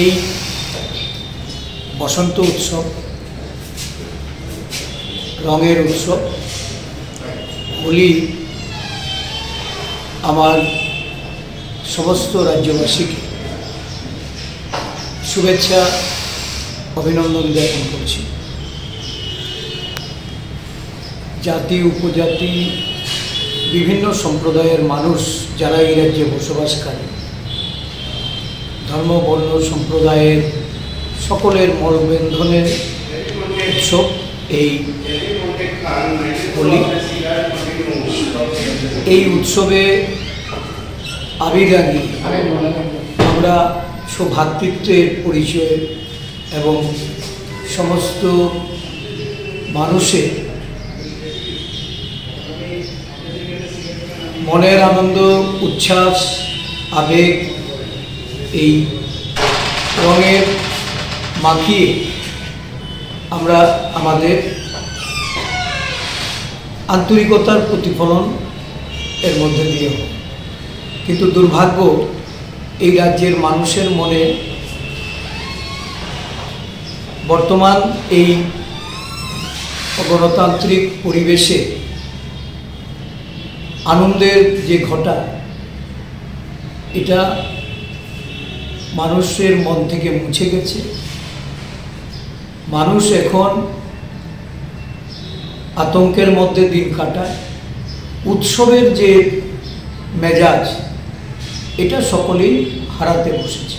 এই বসন্ত উৎসব, রঙের উৎসব হোলি আমার সমস্ত রাজ্যবাসীকে শুভেচ্ছা অভিনন্দন জ্ঞাপন করছি। জাতি উপজাতি বিভিন্ন সম্প্রদায়ের মানুষ যারা এই রাজ্যে বসবাস করে, ধর্ম বর্ণ সম্প্রদায়ের সকলের মলবন্ধনের উৎসব এই হোলি। এই উৎসবে আবির রাঙিয়ে আমরা সৌভ্রাতৃত্বের পরিচয় এবং সমস্ত মানুষের মনের আনন্দ, উচ্ছ্বাস, আবেগ এই রঙের মাখিয়ে আমরা আমাদের আন্তরিকতার প্রতিফলন এর মধ্যে দিয়ে হয়। কিন্তু দুর্ভাগ্য, এই রাজ্যের মানুষের মনে বর্তমান এই গণতান্ত্রিক পরিবেশে আনন্দের যে ঘটা, এটা মানুষের মন থেকে মুছে গেছে। মানুষ এখন আতঙ্কের মধ্যে দিন কাটায়। উৎসবের যে মেজাজ, এটা সকলেই হারাতে বসেছে।